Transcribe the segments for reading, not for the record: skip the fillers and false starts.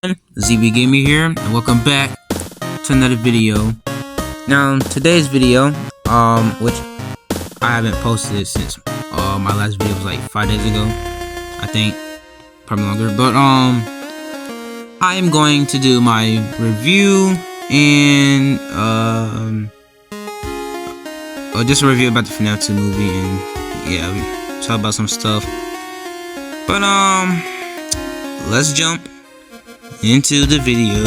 ZB Gamer here, and welcome back to another video. Now, today's video, which I haven't posted since my last video was like 5 days ago, I think, probably longer. But I am going to do my review and just a review about the FNAF 2 movie, and yeah, we talk about some stuff. But let's jump into the video.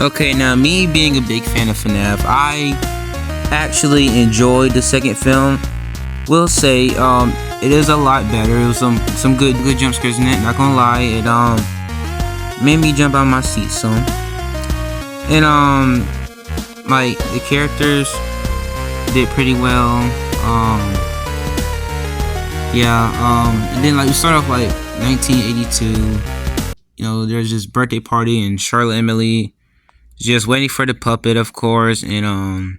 Okay, now me being a big fan of FNAF, I actually enjoyed the second film. Will say it is a lot better. It was some good jump scares in it, not gonna lie. It made me jump out of my seat some. And like the characters did pretty well. And then like we start off like 1982. You know, there's this birthday party, and Charlotte Emily just waiting for the puppet, of course, and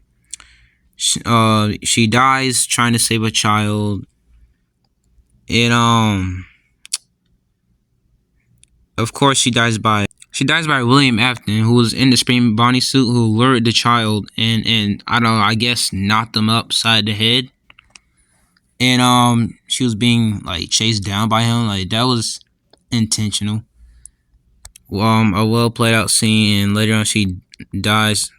she dies trying to save a child, and of course she dies by William Afton, who was in the Scream Bonnie suit, who lured the child and I don't know, I guess knocked them upside the head, and she was being like chased down by him. Like, that was intentional. A well played out scene, and later on she dies.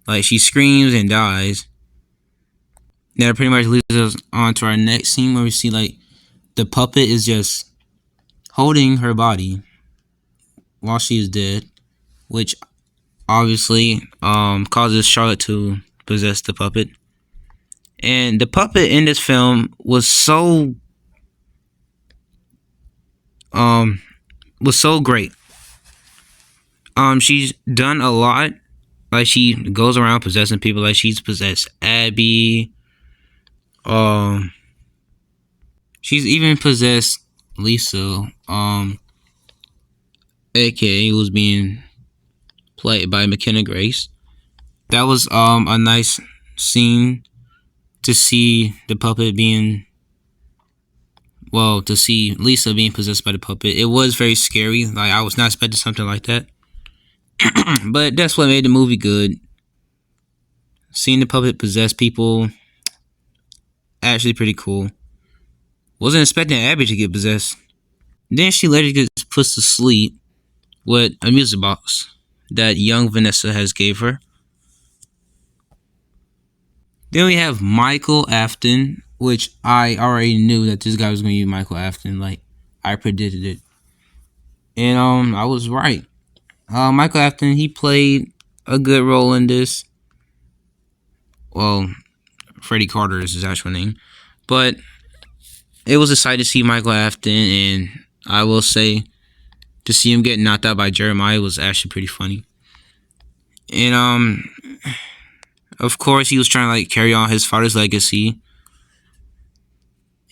Like, she screams and dies. That pretty much leads us on to our next scene, where we see like the puppet is just holding her body while she is dead, which obviously causes Charlotte to possess the puppet. And the puppet in this film was so great. She's done a lot. Like, she goes around possessing people. Like, she's possessed Abby. She's even possessed Lisa. AKA was being played by McKenna Grace. That was a nice scene to see the puppet to see Lisa being possessed by the puppet. It was very scary. Like, I was not expecting something like that. But that's what made the movie good. Seeing the puppet possess people, actually pretty cool. Wasn't expecting Abby to get possessed. Then she later gets put to sleep with a music box that young Vanessa has gave her. Then we have Michael Afton, which I already knew that this guy was going to be Michael Afton. Like, I predicted it, and I was right. Michael Afton, he played a good role in this. Well, Freddie Carter is his actual name, but it was exciting to see Michael Afton, and I will say, to see him get knocked out by Jeremiah was actually pretty funny. And of course, he was trying to like carry on his father's legacy,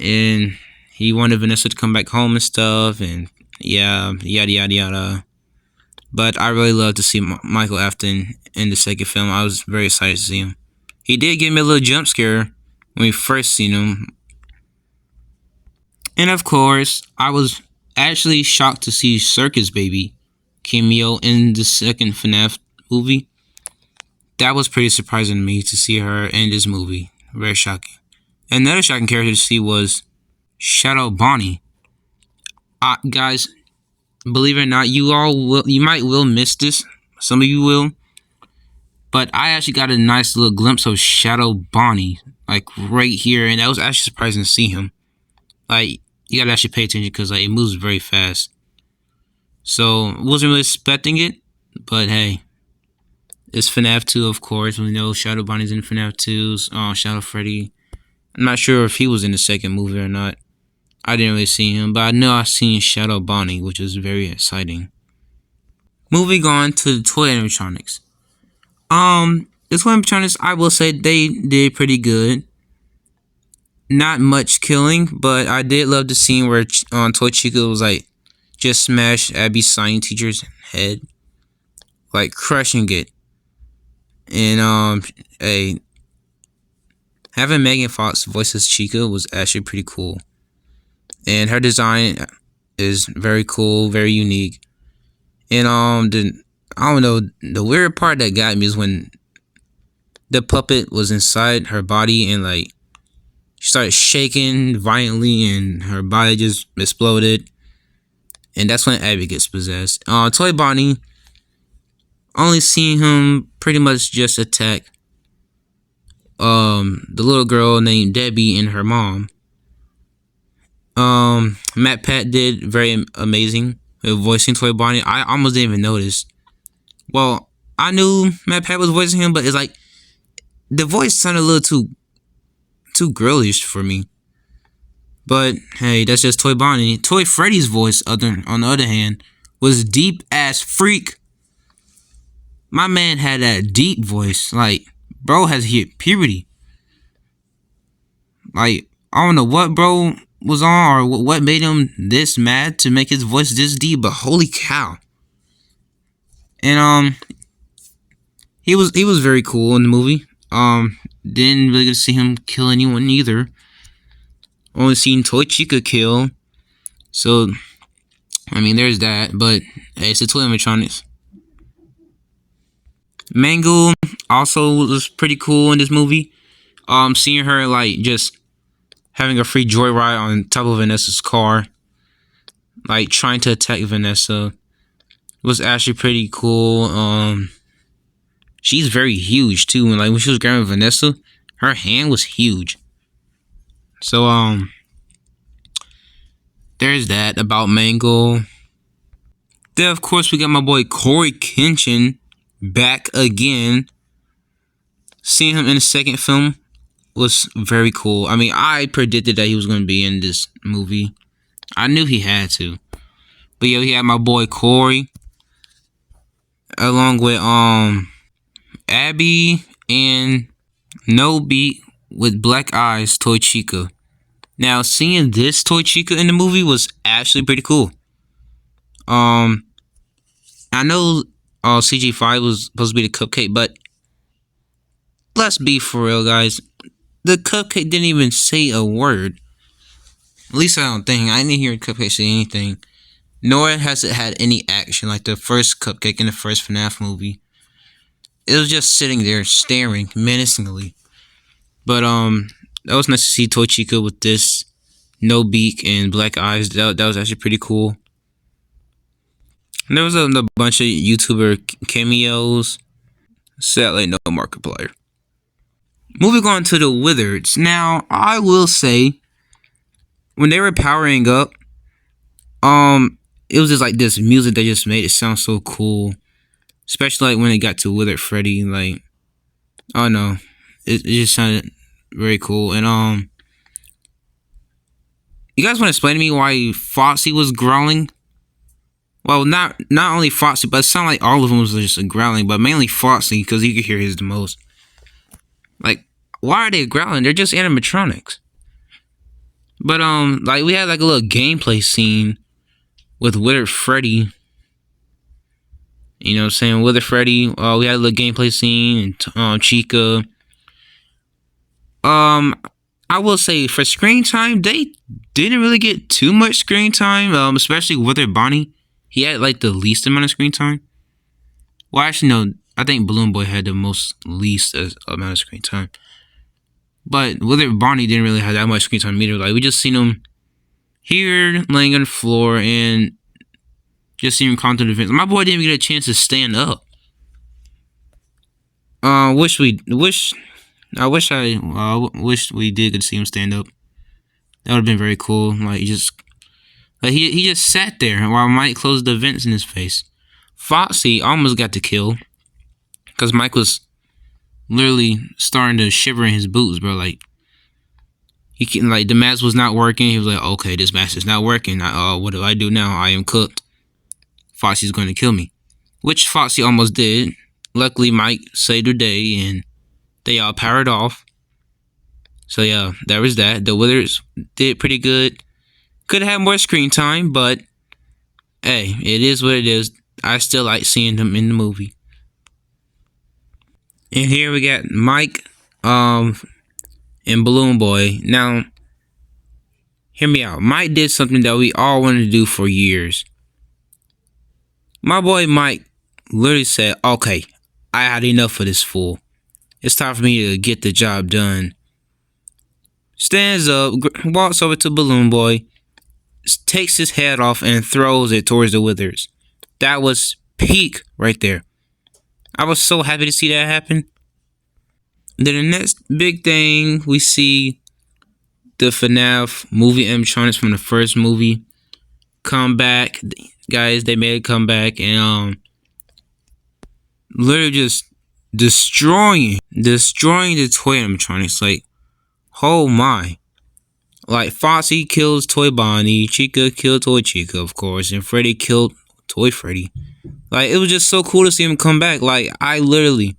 and he wanted Vanessa to come back home and stuff, and yeah, yada yada yada. But I really love to see Michael Afton in the second film. I was very excited to see him. He did give me a little jump scare when we first seen him. And of course, I was actually shocked to see Circus Baby cameo in the second FNAF movie. That was pretty surprising to me, to see her in this movie. Very shocking. Another shocking character to see was Shadow Bonnie. Guys, believe it or not, you might miss this. Some of you will. But I actually got a nice little glimpse of Shadow Bonnie, like right here, and that was actually surprising to see him. Like, you gotta actually pay attention, because like it moves very fast. So wasn't really expecting it, but hey, it's FNAF 2, of course. We know Shadow Bonnie's in FNAF 2. Shadow Freddy. I'm not sure if he was in the second movie or not. I didn't really see him, but I know I seen Shadow Bonnie, which is very exciting. Moving on to the toy animatronics. The toy animatronics, I will say they did pretty good. Not much killing, but I did love the scene where Toy Chica was like just smashed Abby's science teacher's head, like crushing it. And having Megan Fox voice as Chica was actually pretty cool. And her design, is very cool, very unique. And I don't know, the weird part that got me is when the puppet was inside her body and like she started shaking violently and her body just exploded. And that's when Abby gets possessed. Toy Bonnie, only seeing him pretty much just attack the little girl named Debbie and her mom. Matt Pat did very amazing with voicing Toy Bonnie. I almost didn't even notice. Well, I knew Matt Pat was voicing him, but it's like the voice sounded a little too girlish for me. But hey, that's just Toy Bonnie. Toy Freddy's voice, on the other hand, was deep as freak. My man had that deep voice. Like, bro has hit puberty. Like, I don't know what bro was on or what made him this mad to make his voice this deep, but holy cow. And he was very cool in the movie. Didn't really get to see him kill anyone either. Only seen Toy Chica kill. So, I mean, there's that. But hey, it's a toy animatronics. Mangle also was pretty cool in this movie. Seeing her like just having a free joyride on top of Vanessa's car, like trying to attack Vanessa, was actually pretty cool. She's very huge too, and like when she was grabbing Vanessa, her hand was huge. So there's that about Mangle. Then of course we got my boy Corey Kenshin back again. Seeing him in the second film was very cool. I mean, I predicted that he was going to be in this movie. I knew he had to. But yo, he had my boy Corey, along with Abby and No Beat with Black Eyes Toy Chica. Now, seeing this Toy Chica in the movie was actually pretty cool. I know CG5 was supposed to be the cupcake, but let's be for real, guys. The cupcake didn't even say a word. At least I don't think. I didn't hear Cupcake say anything. Nor has it had any action like the first Cupcake in the first FNAF movie. It was just sitting there staring menacingly. But that was nice to see Toy Chica with this no beak and black eyes. That was actually pretty cool. And there was a bunch of YouTuber cameos. Sadly, no Markiplier. Moving on to the Wizards. Now, I will say, when they were powering up, it was just like this music that just made it sound so cool. Especially like when it got to Withered Freddy, like, oh no, it just sounded very cool. And you guys want to explain to me why Foxy was growling? Well, not only Foxy, but it sounded like all of them was just growling, but mainly Foxy because you could hear his the most. Like, why are they growling? They're just animatronics. But like we had like a little gameplay scene with Withered Freddy. You know what I'm saying? Withered Freddy. We had a little gameplay scene and Chica. I will say for screen time, they didn't really get too much screen time. Especially Withered Bonnie. He had like the least amount of screen time. Well, actually no, I think Balloon Boy had the least amount of screen time. But Withered Bonnie didn't really have that much screen time either. Like we just seen him here laying on the floor and just seen him come to the event. My boy didn't even get a chance to stand up. I wish we did get to see him stand up. That would have been very cool. Like he just sat there while Mike closed the vents in his face. Foxy almost got to kill because Mike was literally starting to shiver in his boots, bro. Like the mask was not working. He was like, "Okay, this mask is not working. What do I do now? I am cooked. Foxy's going to kill me," which Foxy almost did. Luckily, Mike saved the day, and they all powered off. So yeah, there was that. The Withers did pretty good. Could have had more screen time, but hey, it is what it is. I still like seeing them in the movie. And here we got Mike, and Balloon Boy. Now, Hear me out. Mike did something that we all wanted to do for years. My boy Mike literally said, okay, I had enough of this fool. It's time for me to get the job done. Stands up, walks over to Balloon Boy, takes his head off and throws it towards the Withers. That was peak right there. I was so happy to see that happen. Then the next big thing, we see the FNAF movie animatronics from the first movie come back. Guys, they made a comeback and literally just destroying the toy animatronics. Like, oh my. Like, Foxy kills Toy Bonnie, Chica killed Toy Chica, of course, and Freddy killed Toy Freddy. Like, it was just so cool to see him come back. Like, I literally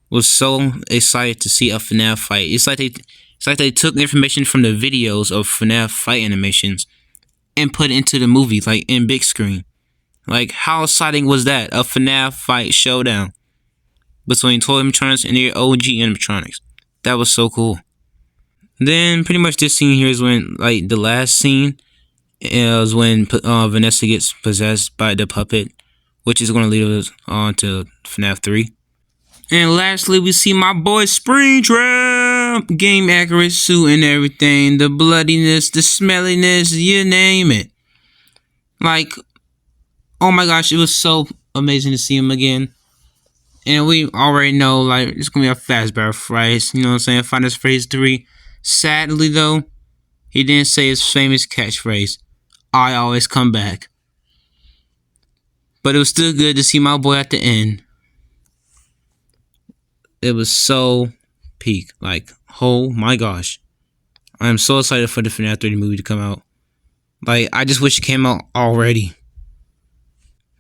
was so excited to see a FNAF fight. It's like they took information from the videos of FNAF fight animations and put it into the movie, like in big screen. Like, how exciting was that? A FNAF fight showdown between toy animatronics and the OG animatronics. That was so cool. Then pretty much this scene here is when, like, the last scene is when Vanessa gets possessed by the puppet, which is going to lead us on to FNAF 3. And lastly, we see my boy Springtrap. Game accurate suit and everything. The bloodiness, the smelliness, you name it. Like, oh my gosh, it was so amazing to see him again. And we already know, like, it's going to be a fast barrel price. You know what I'm saying? Final Phrase 3. Sadly, though, he didn't say his famous catchphrase, I always come back. But it was still good to see my boy at the end. It was so peak. Like, oh my gosh. I'm so excited for the FNAF 3 movie to come out. Like, I just wish it came out already.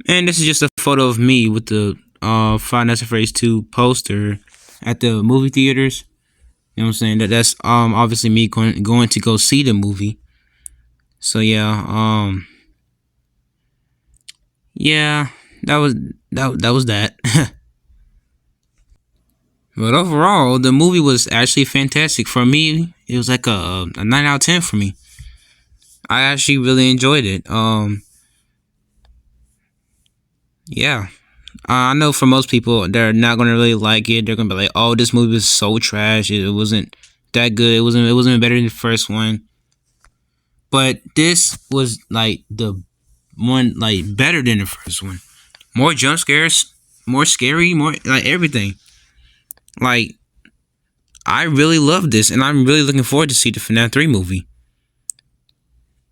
And this is just a photo of me with the Five Nights at Freddy's 2 poster at the movie theaters. You know what I'm saying? That's obviously me going to go see the movie. So yeah, yeah, that was that. But overall, the movie was actually fantastic. For me, it was like a 9 out of 10 for me. I actually really enjoyed it. Yeah. I know for most people, they're not going to really like it. They're going to be like, oh, this movie was so trash. It wasn't that good. It wasn't better than the first one. But this was like the one, like, better than the first one. More jump scares, more scary, more like everything. Like, I really love this, and I'm really looking forward to see the FNAF 3 movie.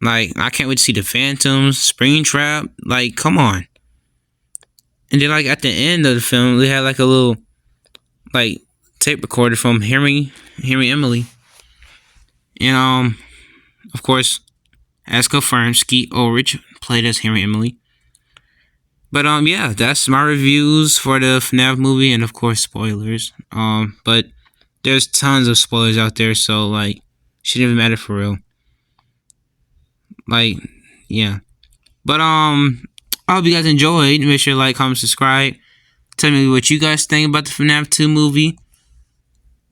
Like, I can't wait to see the Phantoms, Springtrap. Like, come on. And then, like, at the end of the film, they had like a little, like, tape recorder from Henry Emily. And of course, as confirmed, Skeet Ulrich played as Henry Emily. But yeah, that's my reviews for the FNAF movie, and of course spoilers. But there's tons of spoilers out there, so like, shouldn't even matter for real. Like, yeah. But I hope you guys enjoyed. Make sure to like, comment, subscribe. Tell me what you guys think about the FNAF 2 movie.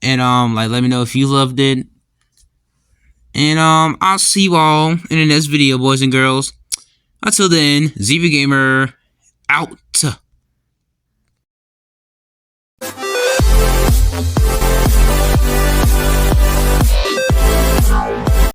And like, let me know if you loved it. And I'll see you all in the next video, boys and girls. Until then, ZB Gamer out.